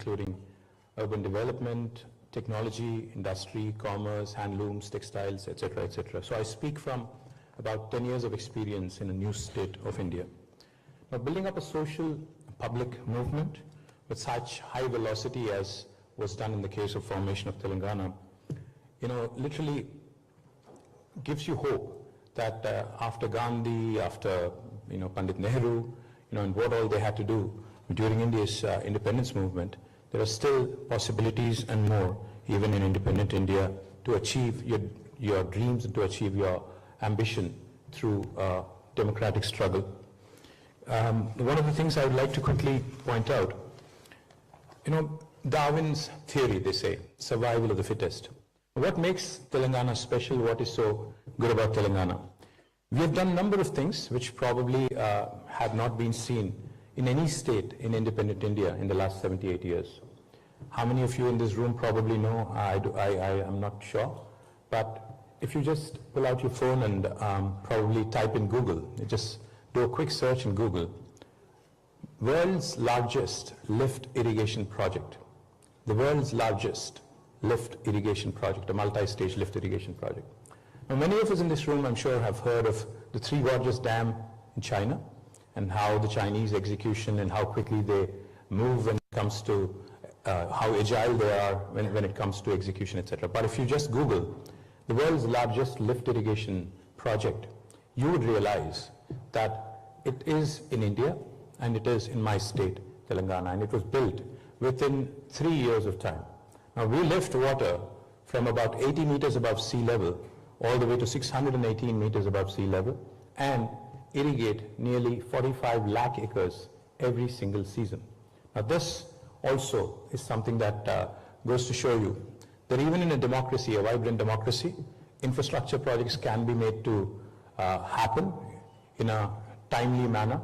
including urban development, technology, industry, commerce, handlooms, textiles, etc., etc. So I speak from about 10 years of experience in a new state of India. Now, building up a social public movement with such high velocity as was done in the case of formation of Telangana, literally gives you hope that after Gandhi, after Pandit Nehru, and what all they had to do during India's independence movement, there are still possibilities and more, even in independent India, to achieve your dreams and to achieve your ambition through democratic struggle. One of the things I would like to quickly point out, Darwin's theory, they say, survival of the fittest. What makes Telangana special? What is so good about Telangana? We have done a number of things which probably have not been seen in any state in independent India in the last 78 years. How many of you in this room probably know? I am not sure. But if you just pull out your phone and probably type in Google, just do a quick search in Google, world's largest lift irrigation project. The world's largest lift irrigation project, a multi-stage lift irrigation project. Now, many of us in this room, I'm sure, have heard of the Three Gorges Dam in China and how the Chinese execution and how quickly they move when it comes to how agile they are when it comes to execution, etc. But if you just Google the world's largest lift irrigation project, you would realize that it is in India and it is in my state, Telangana, and it was built within 3 years of time. Now, we lift water from about 80 meters above sea level all the way to 618 meters above sea level and irrigate nearly 45 lakh acres every single season. Now, this also is something that goes to show you that even in a democracy, a vibrant democracy, infrastructure projects can be made to happen in a timely manner.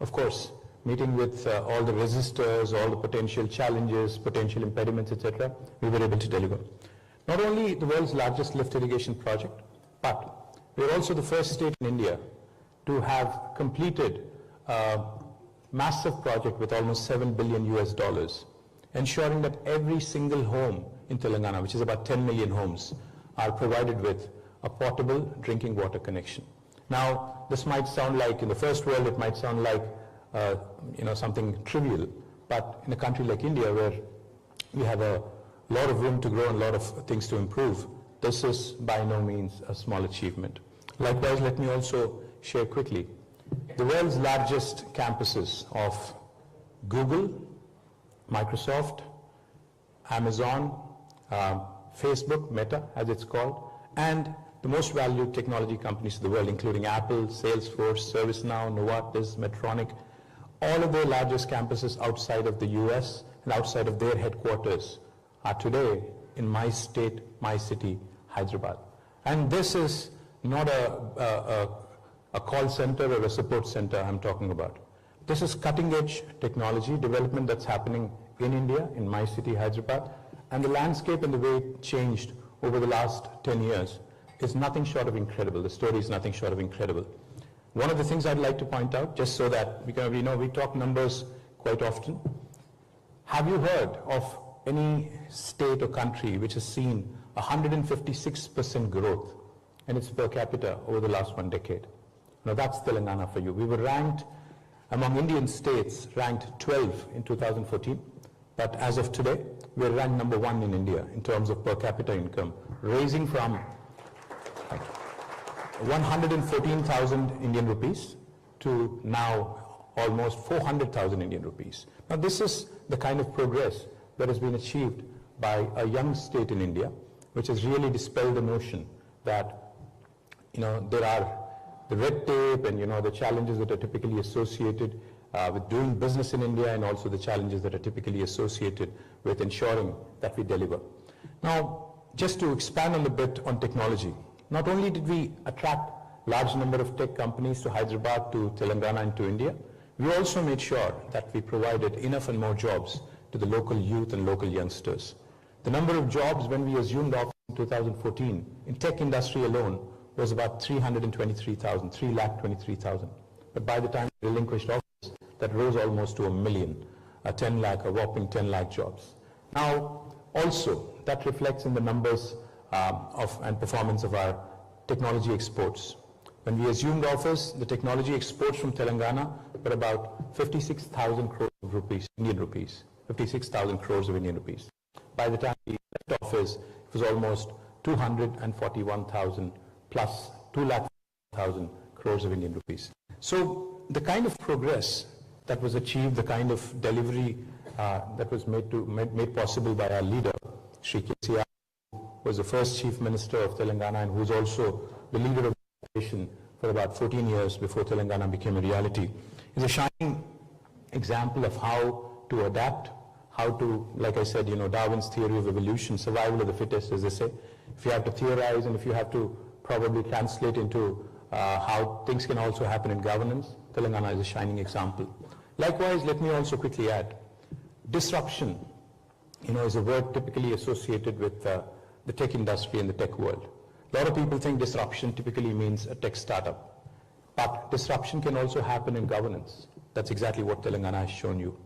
Of course, meeting with all the resistors, all the potential challenges, potential impediments, etc., we were able to deliver. Not only the world's largest lift irrigation project, but we are also the first state in India to have completed a massive project with almost $7 billion US, ensuring that every single home in Telangana, which is about 10 million homes, are provided with a portable drinking water connection. Now, this might sound like, in the first world, it might sound like something trivial, but in a country like India, where we have a lot of room to grow and a lot of things to improve, this is by no means a small achievement. Likewise, let me also share quickly the world's largest campuses of Google, Microsoft, Amazon, Facebook, Meta as it's called, and the most valued technology companies in the world, including Apple, Salesforce, ServiceNow, Novartis, Medtronic, all of their largest campuses outside of the US and outside of their headquarters are today in my state, my city, Hyderabad. And this is not a call center or a support center I'm talking about. This is cutting-edge technology development that's happening in India, in my city, Hyderabad, and the landscape and the way it changed over the last 10 years is nothing short of incredible. The story is nothing short of incredible. One of the things I'd like to point out, just so that we talk numbers quite often. Have you heard of any state or country which has seen 156% growth in its per capita over the last 1 decade? Now, that's Telangana for you. We were ranked among Indian states, ranked 12 in 2014, but as of today, we're ranked number 1 in India in terms of per capita income, raising from 114,000 Indian rupees to now almost 400,000 Indian rupees. Now, this is the kind of progress that has been achieved by a young state in India, which has really dispelled the notion that, there are the red tape and, the challenges that are typically associated with doing business in India, and also the challenges that are typically associated with ensuring that we deliver. Now, just to expand on a bit on technology, not only did we attract large number of tech companies to Hyderabad, to Telangana, and to India, we also made sure that we provided enough and more jobs to the local youth and local youngsters. The number of jobs when we assumed office in 2014 in tech industry alone was about 323,000. But by the time we relinquished office, that rose almost to 1 million a whopping 10 lakh jobs. Now, also, that reflects in the numbers and performance of our technology exports. When we assumed office, the technology exports from Telangana were about 56,000 crores of rupees, Indian rupees, 56,000 crores of Indian rupees. By the time we left office, it was almost 241,000 plus 2,00,000 crores of Indian rupees. So the kind of progress that was achieved, the kind of delivery that was made possible by our leader, Shri KTR, who was the first Chief Minister of Telangana and who was also the leader of the nation for about 14 years before Telangana became a reality, is a shining example of how to adapt, how to, like I said, Darwin's theory of evolution, survival of the fittest, as they say. If you have to theorize and if you have to probably translate into how things can also happen in governance, Telangana is a shining example. Likewise, let me also quickly add, disruption, is a word typically associated with the tech industry and the tech world. A lot of people think disruption typically means a tech startup, but disruption can also happen in governance. That's exactly what Telangana has shown you.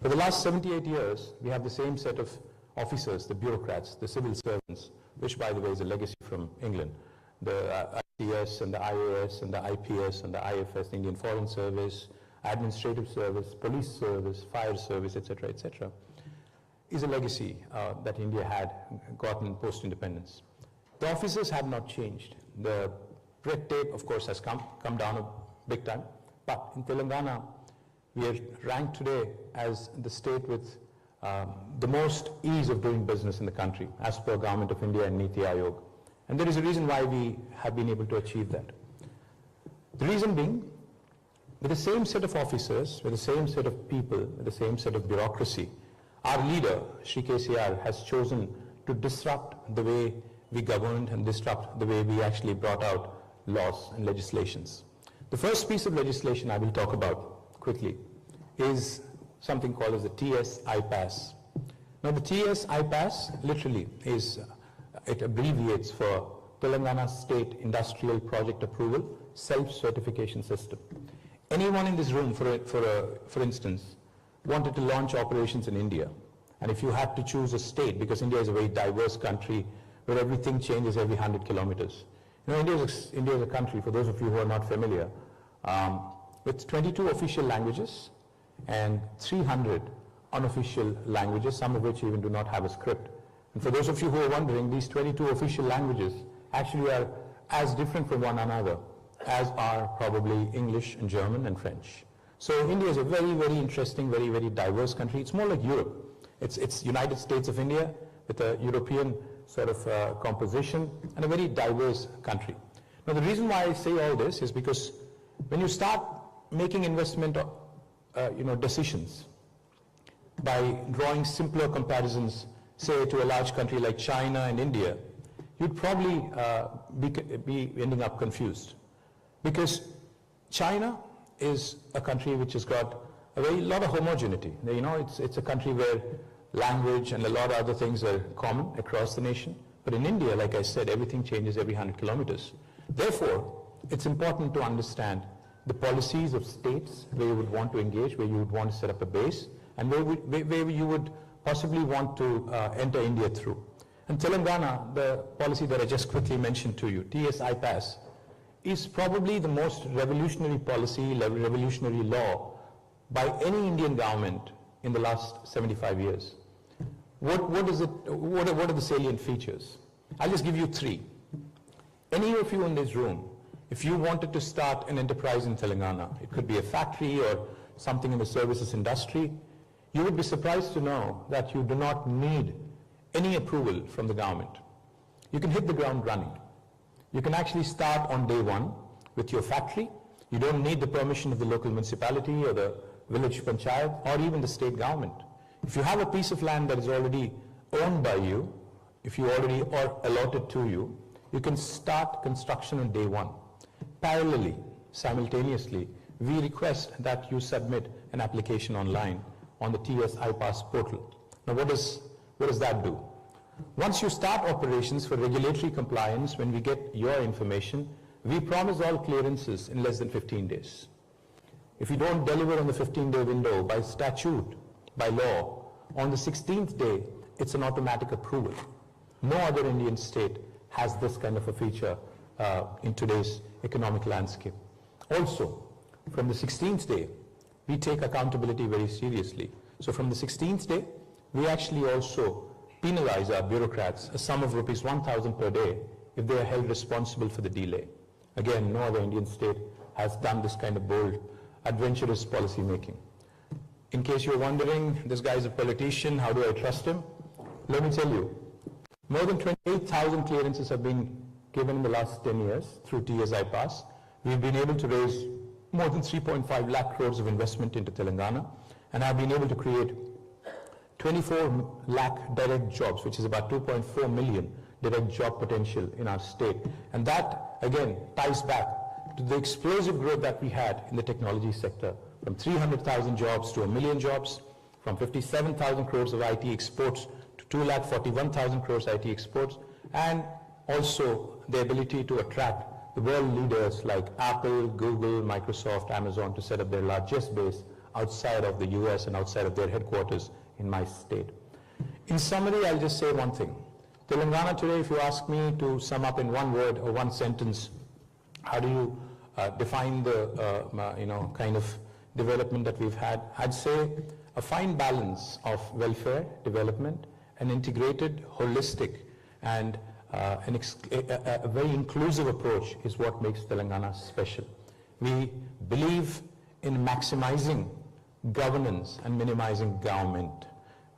For the last 78 years, we have the same set of officers, the bureaucrats, the civil servants, which by the way is a legacy from England, the ITS and the IAS and the IPS and the IFS, the Indian Foreign Service, Administrative Service, Police Service, Fire Service, etc., etc., is a legacy that India had gotten post-independence. The officers have not changed. The red tape, of course, has come down a big time, but in Telangana, we are ranked today as the state with the most ease of doing business in the country, as per Government of India and Niti Aayog. And there is a reason why we have been able to achieve that. The reason being, with the same set of officers, with the same set of people, with the same set of bureaucracy, our leader, Shri KTR, has chosen to disrupt the way we governed and disrupt the way we actually brought out laws and legislations. The first piece of legislation I will talk about quickly is something called as the TS-iPASS. Now the TS-iPASS literally is, it abbreviates for Telangana State Industrial Project Approval Self-Certification System. Anyone in this room, for instance, wanted to launch operations in India, and if you had to choose a state, because India is a very diverse country where everything changes every 100 kilometers. India is a country, for those of you who are not familiar, with 22 official languages and 300 unofficial languages, some of which even do not have a script. And for those of you who are wondering, these 22 official languages actually are as different from one another as are probably English and German and French. So India is a very, very interesting, very, very diverse country. It's more like Europe. It's United States of India with a European sort of composition and a very diverse country. Now the reason why I say all this is because when you start making investment decisions by drawing simpler comparisons, say to a large country like China and India, you'd probably be ending up confused. Because China is a country which has got a very lot of homogeneity. It's a country where language and a lot of other things are common across the nation. But in India, like I said, everything changes every 100 kilometers. Therefore, it's important to understand the policies of states where you would want to engage, where you would want to set up a base, and where you would possibly want to enter India through. And Telangana, the policy that I just quickly mentioned to you, TS-iPASS, is probably the most revolutionary policy, revolutionary law by any Indian government in the last 75 years. What are the salient features? I'll just give you three. Any of you in this room, if you wanted to start an enterprise in Telangana, it could be a factory or something in the services industry, you would be surprised to know that you do not need any approval from the government. You can hit the ground running. You can actually start on day one with your factory. You don't need the permission of the local municipality or the village panchayat or even the state government. If you have a piece of land that is already owned by you, if you already are allotted to you, you can start construction on day one. Parallelly, simultaneously, we request that you submit an application online on the TS-iPASS portal. Now what does that do? Once you start operations for regulatory compliance, when we get your information, we promise all clearances in less than 15 days. If you don't deliver on the 15-day window, by statute, by law, on the 16th day, it's an automatic approval. No other Indian state has this kind of a feature in today's economic landscape. Also, from the 16th day, we take accountability very seriously. So from the 16th day, we actually also penalize our bureaucrats a sum of rupees 1,000 per day if they are held responsible for the delay. Again, no other Indian state has done this kind of bold, adventurous policy making. In case you're wondering, this guy is a politician, how do I trust him? Let me tell you, more than 28,000 clearances have been given in the last 10 years through TS-iPASS. We've been able to raise more than 3.5 lakh crores of investment into Telangana, and have been able to create 24 lakh direct jobs, which is about 2.4 million direct job potential in our state. And that, again, ties back to the explosive growth that we had in the technology sector, from 300,000 jobs to 1 million jobs, from 57,000 crores of IT exports to 2,41,000 crores IT exports, and also the ability to attract the world leaders like Apple, Google, Microsoft, Amazon to set up their largest base outside of the US and outside of their headquarters in my state. In summary, I'll just say one thing. Telangana today, if you ask me to sum up in one word or one sentence, how do you define the kind of development that we've had? I'd say a fine balance of welfare, development, an integrated, holistic, and a very inclusive approach is what makes Telangana special. We believe in maximizing governance and minimizing government.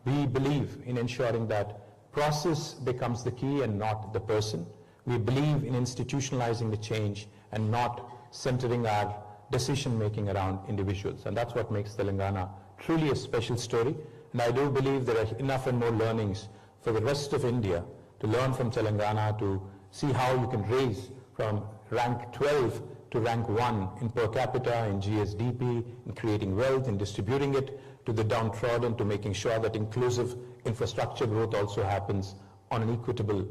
We believe in ensuring that process becomes the key and not the person. We believe in institutionalizing the change and not centering our decision making around individuals. And that's what makes Telangana truly a special story. And I do believe there are enough and more learnings for the rest of India to learn from Telangana, to see how you can raise from rank 12 to rank 1 in per capita, in GSDP, in creating wealth, in distributing it to the downtrodden, to making sure that inclusive infrastructure growth also happens on an equitable,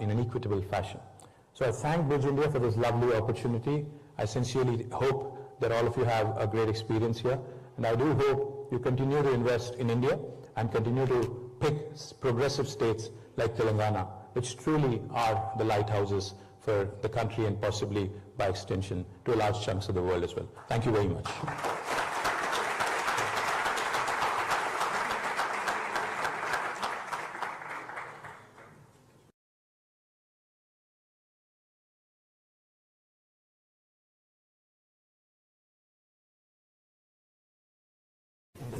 in an equitable fashion. So I thank Brigde India for this lovely opportunity. I sincerely hope that all of you have a great experience here, and I do hope you continue to invest in India and continue to pick progressive states like Telangana, which truly are the lighthouses for the country and possibly by extension to large chunks of the world as well. Thank you very much.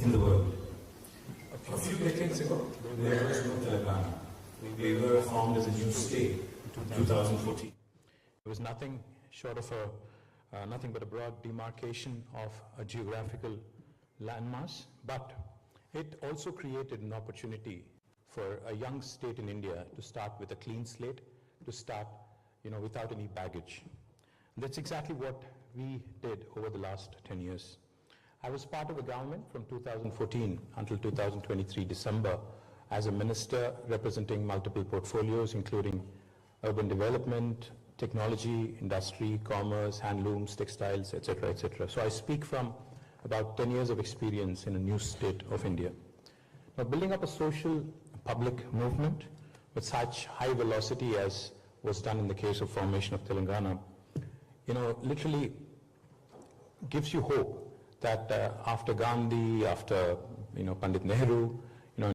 In the world. A few decades ago, there was no Telangana. We were formed as a new state in 2014. It was nothing short of nothing but a broad demarcation of a geographical landmass, but it also created an opportunity for a young state in India to start with a clean slate, to start, without any baggage. And that's exactly what we did over the last 10 years. I was part of the government from 2014 until 2023 December as a minister representing multiple portfolios, including urban development, technology, industry, commerce, handlooms, textiles, etc., etc. So I speak from about 10 years of experience in a new state of India. Now, building up a social public movement with such high velocity as was done in the case of formation of Telangana, literally gives you hope that after Gandhi, after Pandit Nehru,